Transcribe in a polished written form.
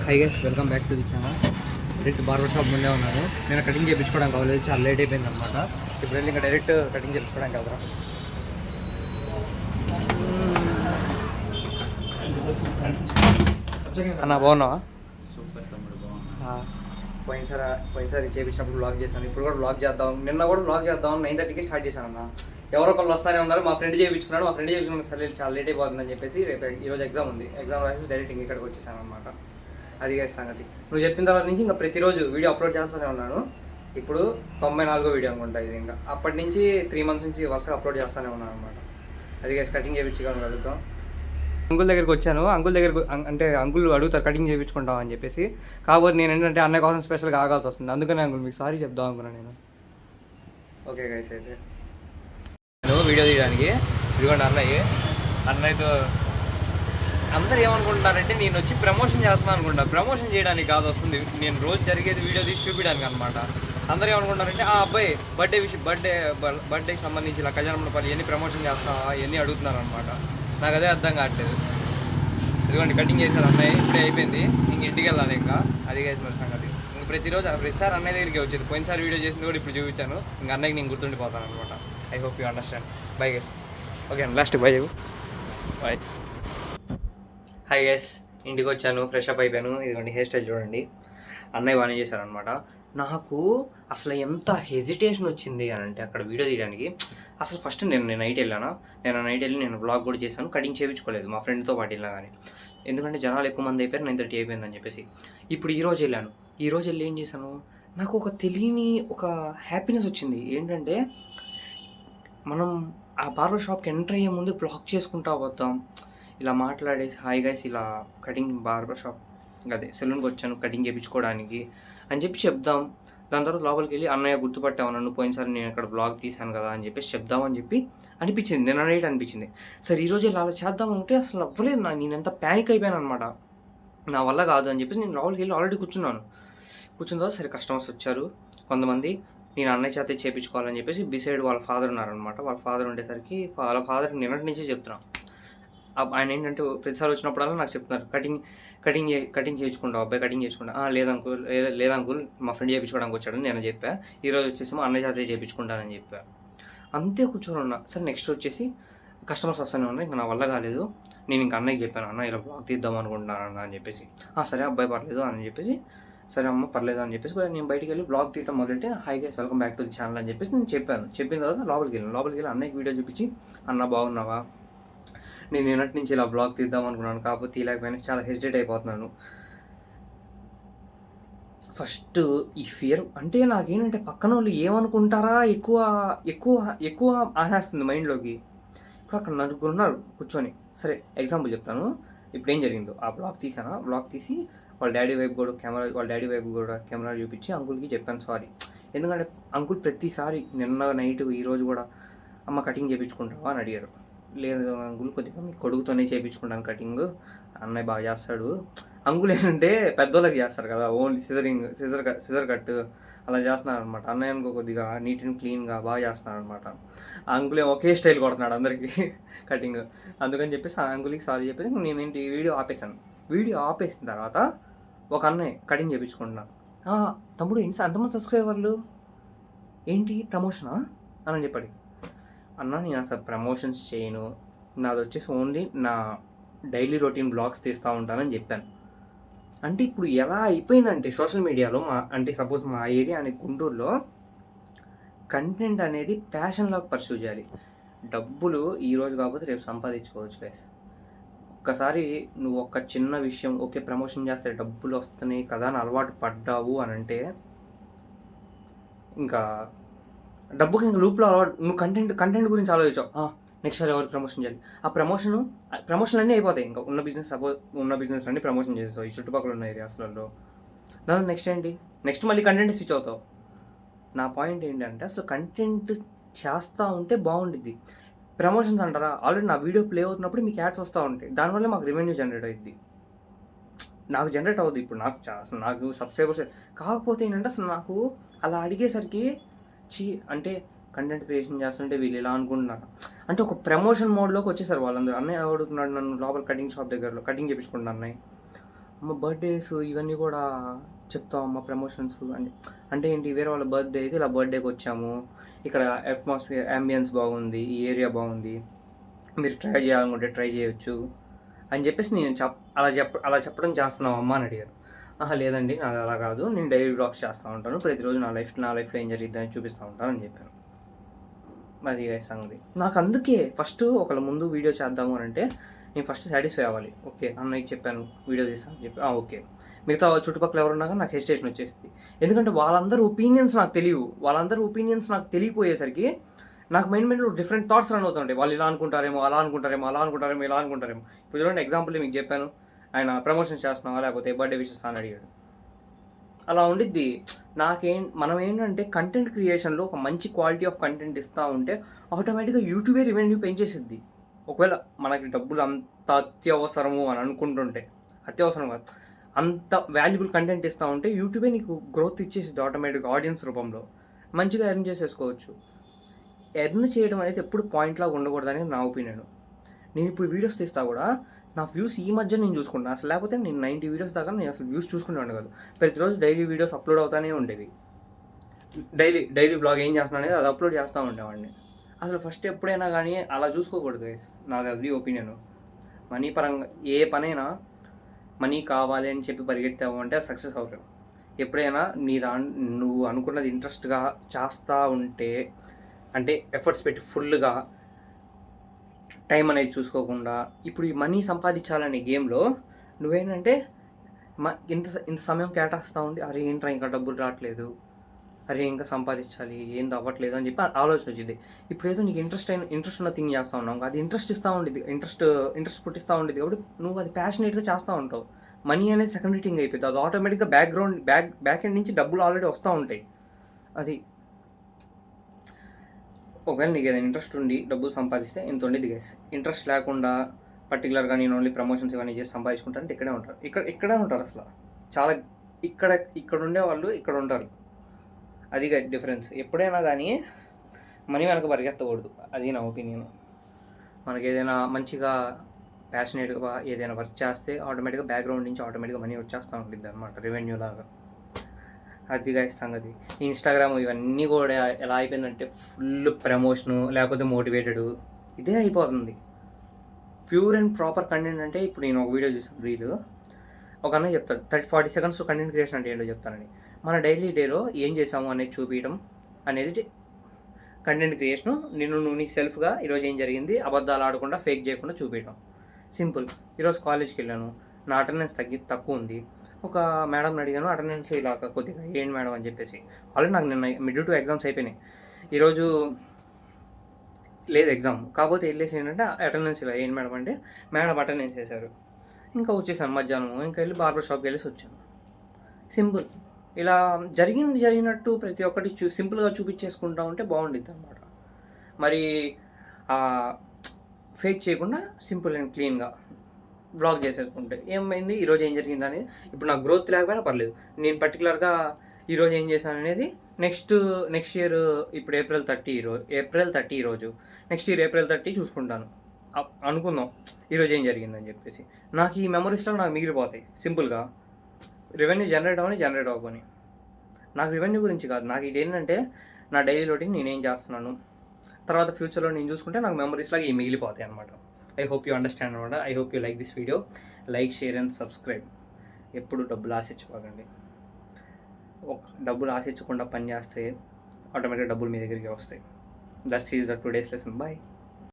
Hi guys, welcome back to the channel. Direct barber shop ముందే ఉన్నాను. నేను cutting చేయించుకోవడానికి అవ్వలేదు, చాలా లేట్ అయిపోయింది అనమాట. ఇప్పుడు వెళ్ళి ఇంకా డైరెక్ట్ కటింగ్ చేయించుకోవడానికి వెళ్తాం. అన్న బాగున్నావా? సూపర్ తమ్ముడు, బాగున్నా. పోయినసారి చేయించినప్పుడు బ్లాగ్ చేశాను, ఇప్పుడు కూడా బ్లాగ్ చేద్దాం. నిన్న కూడా బ్లాగ్ చేద్దాం 9:30కి స్టార్ట్ చేశాను అన్న. ఎవరో ఒకళ్ళు వస్తానే ఉన్నారు. మా ఫ్రెండ్ చేయించుకున్నాను. సరే చాలా లేట్ అయిపోతుందని చెప్పేసి రేపు ఈరోజు ఎగ్జామ్ ఉంది. ఎగ్జామ్ రాసేసి డైరెక్ట్ ఇక్కడికి వచ్చేసాను అనమాట. అది సంగతి. నువ్వు చెప్పిన తర్వాత నుంచి ఇంకా ప్రతిరోజు వీడియో అప్లోడ్ చేస్తూనే ఉన్నాను. ఇప్పుడు 94వ వీడియో అనుకుంటా ఇది. ఇంకా అప్పటి నుంచి 3 months నుంచి వరుసగా అప్లోడ్ చేస్తూనే ఉన్నాను అనమాట. అది కటింగ్ చేయించుకోగలుగుతాం. అంకుల్ దగ్గరికి వచ్చాను. అంకుల్ అడుగుతారు కటింగ్ చేయించుకుంటాం అని చెప్పేసి. కాకపోతే నేను ఏంటంటే అన్నయ్య కోసం స్పెషల్గా ఆగాల్సి వస్తుంది. అందుకనే అంకుల్ మీకు సారీ చెప్దాం అనుకున్నాను నేను. ఓకే గైస్, అయితే నేను వీడియో తీయడానికి ఇదిగోండి అన్నయ్యతో అందరు ఏమనుకుంటారంటే నేను వచ్చి ప్రమోషన్ చేస్తున్నాను అనుకుంటాను. ప్రమోషన్ చేయడానికి కాదు వస్తుంది, నేను రోజు జరిగేది వీడియో తీసి చూపించడానికి అనమాట. అందరూ ఏమనుకుంటారంటే ఆ అబ్బాయి బర్త్డేకి సంబంధించి ఇలా కళ్యాణంపల్లి ఎన్ని ప్రమోషన్ చేస్తావా ఇవన్నీ అడుగుతున్నారు అనమాట. నాకు అదే అర్థం కావట్లేదు. ఇదిగోండి కటింగ్ చేశారు అన్నయ్య, ఇప్పుడే అయిపోయింది. ఇంక ఇంటికి వెళ్ళాలి. ఇంకా అది చేసిన సంగతి. ఇంక ప్రతిసారి అన్నయ్య దగ్గరికి వచ్చేది. పోయినసారి వీడియో చేసింది కూడా ఇప్పుడు చూపించాను. ఇంక అన్నయ్యకి నేను గుర్తుండిపోతాను అనమాట. I hope you understand. Bye guys. Okay అండి, last bye bye. Hi guys, ఇంటికి వచ్చాను, ఫ్రెష్ అప్ అయిపోయాను. ఇదిగోండి హెయిర్ స్టైల్ చూడండి. అన్నయ్య బాగానే చేశారనమాట. నాకు అసలు ఎంత హెజిటేషన్ వచ్చింది అని అంటే అక్కడ వీడియో తీయడానికి. అసలు ఫస్ట్ నేను నైట్ వెళ్ళాను. నైట్ వెళ్ళి నేను వ్లాగ్ కూడా చేశాను. కటింగ్ చేయించుకోలేదు మా ఫ్రెండ్తో పాటు వెళ్ళినా కానీ, ఎందుకంటే జనాలు ఎక్కువ మంది అయిపోయారు. 9:30 అయిపోయిందని చెప్పేసి. ఇప్పుడు ఈరోజు వెళ్ళాను. ఈరోజు వెళ్ళి ఏం చేశాను, నాకు ఒక తెలియని ఒక హ్యాపీనెస్ వచ్చింది. ఏంటంటే మనం ఆ బార్బర్ షాప్కి ఎంటర్ అయ్యే ముందు వ్లాగ్ చేసుకుంటా పోతాం. ఇలా మాట్లాడేసి హాయ్ గైస్ ఇలా కటింగ్ బార్బర్ షాప్ అదే సెలూన్కి వచ్చాను కటింగ్ చేయించుకోవడానికి అని చెప్పి చెప్దాం. దాని తర్వాత లోపలికి వెళ్ళి అన్నయ్య గుర్తుపట్టావు నన్ను, పోయినసారి నేను ఇక్కడ బ్లాగ్ తీశాను కదా అని చెప్పేసి చెప్దామని చెప్పి అనిపించింది. నేను అనేది అనిపించింది. సరే ఈరోజు ఇలా అలా చేద్దామంటే అసలు అవ్వలేదు. నేను ఎంత ప్యానిక్ అయిపోయాను అనమాట. నా వల్ల కాదు అని చెప్పేసి నేను లోపలికి వెళ్ళి ఆల్రెడీ కూర్చున్న తర్వాత సరే కస్టమర్స్ వచ్చారు కొంతమంది. నేను అన్నయ్య చేత చేయించుకోవాలని చెప్పేసి బిసైడ్ వాళ్ళ ఫాదర్ ఉన్నారనమాట. వాళ్ళ ఫాదర్ ఉండేసరికి వాళ్ళ ఫాదర్ నిన్నటి నుంచే చెప్తున్నాను. ఆయన ఏంటంటే ప్రతిసారి వచ్చినప్పుడల్లా నాకు చెప్తున్నారు కటింగ్ చేయించుకుంటావు అబ్బాయి, కటింగ్ చేసుకుంటా. లేదు అంకుల్ మా ఫ్రెండ్ చేయించుకోవడానికి వచ్చాడని నేను చెప్పా. ఈరోజు వచ్చేసి మా అన్నయ్య చేత చేయించుకుంటానని చెప్పా. అంతే కూర్చొని ఉన్నా. సరే నెక్స్ట్ వచ్చేసి కస్టమర్స్ వస్తూనే ఉన్నాయి. ఇంకా నా వల్ల కాలేదు. నేను ఇంకా అన్నయ్యకి చెప్పాను, అన్న ఇలా బ్లాగ్ తీద్దాం అనుకుంటున్నాను అని చెప్పేసి. సరే అబ్బాయి పర్లేదు అని చెప్పేసి, సరే అమ్మ పర్లేదు అని చెప్పేసి నేను బయటికి వెళ్ళి బ్లాగ్ తీయడం మొదలెట్టి hi guys welcome back to the channel అని చెప్పేసి నేను చెప్పిన తర్వాత లోపలికి వెళ్ళి అన్నయ్యకి వీడియో చూపించి అన్న బాగున్నావా, నేను నిన్నటి నుంచి ఇలా బ్లాగ్ తీద్దాం అనుకున్నాను కాకపోతే తీయలేకపోయినా చాలా హెసిటేట్ అయిపోతున్నాను. ఫస్ట్ ఈ ఫియర్ అంటే నాకేంటంటే పక్కన వాళ్ళు ఏమనుకుంటారా ఎక్కువ ఆనేస్తుంది మైండ్లోకి. ఇప్పుడు అక్కడ నలుగురు ఉన్నారు కూర్చొని. సరే ఎగ్జాంపుల్ చెప్తాను ఇప్పుడు ఏం జరిగిందో. ఆ బ్లాగ్ తీసి వాళ్ళ డాడీ వైపు కూడా కెమెరా చూపించి అంకుల్కి చెప్పాను సారీ. ఎందుకంటే అంకుల్ ప్రతిసారి నిన్న నైట్ ఈరోజు కూడా అమ్మ కటింగ్ చేయించుకుంటావా అని అడిగారు. లేదు అంకుల్ కొద్దిగా మీ కొడుకుతోనే చేయించుకుంటాను కటింగ్, అన్నయ్య బాగా చేస్తాడు. అంకుల్ ఏంటంటే పెద్దోళ్ళకి చేస్తారు కదా, ఓన్లీ సిజర్ కట్ అలా చేస్తున్నారు అనమాట. అన్నయ్య అనుకో కొద్దిగా నీట్ అండ్ క్లీన్గా బాగా చేస్తున్నారు అనమాట. ఆ అంకుల్ ఏమో ఒకే స్టైల్ కొడుతున్నాడు అందరికీ కటింగ్. అందుకని చెప్పేసి ఆ అంకుల్కి సారీ చెప్పేసి నేనేంటి వీడియో ఆపేసాను. వీడియో ఆపేసిన తర్వాత ఒక అన్నయ్య కటింగ్ చేయించుకుంటున్నా. తమ్ముడు అంతమంది సబ్స్క్రైబర్లు ఏంటి ప్రమోషనా అని చెప్పాడు. అన్న నేను అసలు ప్రమోషన్స్ చేయను, నాది వచ్చేసి ఓన్లీ నా డైలీ రొటీన్ బ్లాగ్స్ తీస్తూ ఉంటానని చెప్పాను. అంటే ఇప్పుడు ఎలా అయిపోయిందంటే సోషల్ మీడియాలో సపోజ్ మా ఏరియా అనే గుంటూరులో కంటెంట్ అనేది ప్యాషన్లాగా పర్సూ చేయాలి. డబ్బులు ఈరోజు కాకపోతే రేపు సంపాదించుకోవచ్చు గైస్. ఒక్కసారి నువ్వు ఒక చిన్న విషయం ఓకే ప్రమోషన్ చేస్తే డబ్బులు వస్తున్నాయి కదా అని అలవాటు పడ్డావు అని అంటే ఇంకా డబ్బుకి ఇంకా లూప్లో అలవాటు. నువ్వు కంటెంట్ గురించి ఆలోచించావు, నెక్స్ట్ సార్ ఎవరికి ప్రమోషన్ చేయాలి. ఆ ప్రమోషన్ అన్నీ అయిపోతాయి. ఇంకా ఉన్న బిజినెస్ అన్నీ ప్రమోషన్ చేసేస్తావు ఈ చుట్టుపక్కల ఉన్న ఏరియాస్లలో. దాని నెక్స్ట్ మళ్ళీ కంటెంట్ స్విచ్ అవుతావు. నా పాయింట్ ఏంటంటే అసలు కంటెంట్ చేస్తూ ఉంటే బాగుంటుంది. ప్రమోషన్స్ అంటారా, ఆల్రెడీ నా వీడియో ప్లే అవుతున్నప్పుడు మీకు యాడ్స్ వస్తూ ఉంటాయి, దానివల్ల మాకు రెవెన్యూ జనరేట్ అవుద్ది. నాకు జనరేట్ అవుతుంది ఇప్పుడు నాకు సబ్స్క్రైబర్స్. కాకపోతే ఏంటంటే అసలు నాకు అలా అడిగేసరికి అంటే కంటెంట్ క్రియేషన్ చేస్తుంటే వీళ్ళు ఇలా అనుకుంటున్నారు అంటే ఒక ప్రమోషన్ మోడ్లోకి వచ్చేసారు వాళ్ళందరూ. అన్నయ్య అడుగుతున్నాడు నన్ను లోపల కటింగ్ షాప్ దగ్గరలో కటింగ్ చేయించుకుంటున్నా అన్నయ్య. మా బర్త్డేస్ ఇవన్నీ కూడా చెప్తాం, మా ప్రమోషన్స్ అని. అంటే ఏంటి, వేరే వాళ్ళ బర్త్డే అయితే ఇలా బర్త్డేకి వచ్చాము, ఇక్కడ అట్మాస్ఫియర్ అంబియన్స్ బాగుంది, ఈ ఏరియా బాగుంది, మీరు ట్రై చేయాలనుకుంటే ట్రై చేయొచ్చు అని చెప్పేసి నేను అలా చెప్పడం చేస్తున్నావు అమ్మ అని అడిగారు. లేదండి నాది అలా కాదు, నేను డైలీ వ్లాగ్స్ చేస్తూ ఉంటాను, ప్రతిరోజు నా లైఫ్లో ఏం జరిగిద్దని చూపిస్తూ ఉంటాను అని చెప్పాను. అది సంగతి. నాకు అందుకే ఫస్ట్ ఒకళ్ళ ముందు వీడియో చేద్దాము అని అంటే నేను ఫస్ట్ సాటిస్ఫై అవ్వాలి. ఓకే అన్నయ్యకి చెప్పాను వీడియో తీస్తాను అని చెప్పి ఓకే. మిగతా చుట్టుపక్కల ఎవరున్నాక నాకు హెసిటేషన్ వచ్చేసింది. ఎందుకంటే వాళ్ళందరూ ఒపీనియన్స్ నాకు తెలియవు. వాళ్ళందరూ ఒపీనియన్స్ నాకు తెలియపోయేసరికి నాకు మైండ్లో డిఫరెంట్ థాట్స్ రన్ అవుతుంటాయి. వాళ్ళు ఇలా అనుకుంటారేమో, అలా అనుకుంటారేమో, అలా అనుకుంటారేమో, ఇలా అనుకుంటారేమో. ఇప్పుడు చూడండి ఎగ్జాంపుల్ మీకు చెప్పాను, ఆయన ప్రమోషన్స్ చేస్తున్నావా లేకపోతే బర్త్డే విషెస్ అని అడిగాడు. అలా ఉండిద్ది. మనం ఏంటంటే కంటెంట్ క్రియేషన్లో ఒక మంచి క్వాలిటీ ఆఫ్ కంటెంట్ ఇస్తూ ఉంటే ఆటోమేటిక్గా యూట్యూబే రెవెన్యూ పెంచేసిద్ది. ఒకవేళ మనకి డబ్బులు అంత అత్యవసరము అని అనుకుంటుంటే, అత్యవసరం కాదు, అంత వాల్యుబుల్ కంటెంట్ ఇస్తూ ఉంటే యూట్యూబే నీకు గ్రోత్ ఇచ్చేసిద్ది ఆటోమేటిక్గా ఆడియన్స్ రూపంలో. మంచిగా ఎర్న్ చేసేసుకోవచ్చు. ఎర్న్ చేయడం అనేది ఎప్పుడు పాయింట్ లాగా ఉండకూడదు అనేది నా ఒపీనియన్. నేను ఇప్పుడు వీడియోస్ తీస్తా కూడా నా వ్యూస్ ఈ మధ్య నేను చూసుకుంటాను. అసలు లేకపోతే నేను 90 వీడియోస్ దాకా నేను అసలు వ్యూస్ చూసుకుంటూ ఉండగలదు. ప్రతిరోజు డైలీ వీడియోస్ అప్లోడ్ అవుతానే ఉండేవి. డైలీ బ్లాగ్ ఏం చేస్తున్నా అనేది అది అప్లోడ్ చేస్తూ ఉండేవాడిని. అసలు ఫస్ట్ ఎప్పుడైనా కానీ అలా చూసుకోకూడదు గైస్, నాది అది ఒపీనియన్. మనీ పరంగా ఏ పనైనా మనీ కావాలి అని చెప్పి పరిగెత్తావు అంటే సక్సెస్ అవ్వలేవు. ఎప్పుడైనా నువ్వు అనుకున్నది ఇంట్రెస్ట్గా చేస్తూ ఉంటే, అంటే ఎఫర్ట్స్ పెట్టి ఫుల్గా టైం అనేది చూసుకోకుండా, ఇప్పుడు ఈ మనీ సంపాదించాలనే గేమ్లో నువ్వేంటంటే ఇంత సమయం కేటాయిస్తూ ఉంది, అరే ఏంట్రా ఇంకా డబ్బులు రావట్లేదు, అరే ఇంకా సంపాదించాలి, ఏంది అవ్వట్లేదు అని చెప్పి ఆలోచన వచ్చింది. ఇప్పుడు ఏదో నీకు ఇంట్రెస్ట్ ఉన్న థింగ్ చేస్తూ ఉన్నావు, అది ఇంట్రెస్ట్ ఇస్తూ ఉండేది, ఇంట్రెస్ట్ పుట్టిస్తూ ఉండేది కాబట్టి నువ్వు అది ప్యాషనేట్గా చేస్తూ ఉంటావు. మనీ అనేది సెకండరీ థింగ్ అయిపోతుంది. అది ఆటోమేటిక్గా బ్యాక్ ఎండ్ నుంచి డబ్బులు ఆల్రెడీ వస్తూ ఉంటాయి. అది ఒకవేళ నీకు ఏదైనా ఇంట్రెస్ట్ ఉండి డబ్బులు సంపాదిస్తే ఇంత ఉండేది గైస్. ఇంట్రెస్ట్ లేకుండా పర్టికులర్గా నేను ఓన్లీ ప్రమోషన్స్ ఇవన్నీ చేసి సంపాదించుకుంటానంటే ఇక్కడే ఉంటారు. ఇక్కడే ఉంటారు అసలు. చాలా ఇక్కడ ఉండేవాళ్ళు ఇక్కడ ఉంటారు. అది డిఫరెన్స్. ఎప్పుడైనా కానీ మనీ వెనక పరిగెత్తకూడదు, అది నా ఒపీనియన్. మనకి ఏదైనా మంచిగా ప్యాషనేట్గా ఏదైనా వర్క్ చేస్తే ఆటోమేటిక్గా బ్యాక్గ్రౌండ్ నుంచి ఆటోమేటిక్గా మనీ వచ్చేస్తూ ఉంటుంది అనమాట, రెవెన్యూ లాగా. అది గాయ సంగతి. ఇన్స్టాగ్రామ్ ఇవన్నీ కూడా ఎలా అయిపోయిందంటే ఫుల్ ప్రమోషను లేకపోతే మోటివేటెడ్ ఇదే అయిపోతుంది. ప్యూర్ అండ్ ప్రాపర్ కంటెంట్ అంటే ఇప్పుడు నేను ఒక వీడియో చూసాను, రీల్. ఒక అన్న చెప్తాడు 30-40 సెకండ్స్ కంటెంట్ క్రియేషన్ అంటే ఏంటో చెప్తానని. మన డైలీ డేలో ఏం చేసాము అనేది చూపించడం అనేది కంటెంట్ క్రియేషను. నువ్వు నీ సెల్ఫ్గా ఈరోజు ఏం జరిగింది అబద్ధాలు ఆడకుండా ఫేక్ చేయకుండా చూపించడం. సింపుల్. ఈరోజు కాలేజ్కి వెళ్ళాను, నా అటెండెన్స్ తక్కువ ఉంది, ఒక మేడంని అడిగాను అటెండెన్స్ ఇలా కొద్దిగా ఏంటి మేడం అని చెప్పేసి. ఆల్రెడీ నాకు నిన్న మిడ్-2 ఎగ్జామ్స్ అయిపోయినాయి, ఈరోజు లేదు ఎగ్జామ్. కాకపోతే వెళ్ళేసి ఏంటంటే అటెండెన్స్ ఇలా ఏంటి మేడం అంటే మేడం అటెండెన్స్ చేశారు. ఇంకా వచ్చేసాను మధ్యాహ్నం, ఇంకా వెళ్ళి బార్బర్ షాప్కి వెళ్ళేసి వచ్చాను. సింపుల్. ఇలా జరిగినట్టు ప్రతి ఒక్కటి సింపుల్గా చూపించేసుకుంటా ఉంటే బాగుండిద్ది అనమాట. మరి ఫేక్ చేయకుండా సింపుల్ అండ్ క్లీన్గా బ్లాగ్ చేసేసుకుంటే ఏమైంది, ఈరోజు ఏం జరిగింది అనేది. ఇప్పుడు నాకు గ్రోత్ లేకపోయినా పర్లేదు, నేను పర్టికులర్గా ఈరోజు ఏం చేశాను అనేది నెక్స్ట్ ఇయర్, ఇప్పుడు ఏప్రిల్ 30 ఈరోజు, నెక్స్ట్ ఇయర్ ఏప్రిల్ 30 చూసుకుంటాను. అనుకుందాం ఈరోజు ఏం జరిగిందని చెప్పేసి. నాకు ఈ మెమరీస్లో నాకు మిగిలిపోతాయి. సింపుల్గా రెవెన్యూ జనరేట్ అవ్వని నాకు రెవెన్యూ గురించి కాదు, నాకు ఇది ఏంటంటే నా డైలీ రొటీన్ నేనేం చేస్తున్నాను, తర్వాత ఫ్యూచర్లో నేను చూసుకుంటే నాకు మెమరీస్ లాగా ఇవి మిగిలిపోతాయి అనమాట. ఐ హోప్ యూ అండర్స్టాండ్ అనమాట. I hope you like this video. Like, share and subscribe. ఎప్పుడు డబ్బులు ఆశించుకోకండి. డబ్బులు ఆశించకుండా పని చేస్తే ఆటోమేటిక్గా డబ్బులు మీ దగ్గరికి వస్తాయి. That's is the today's lesson. Bye.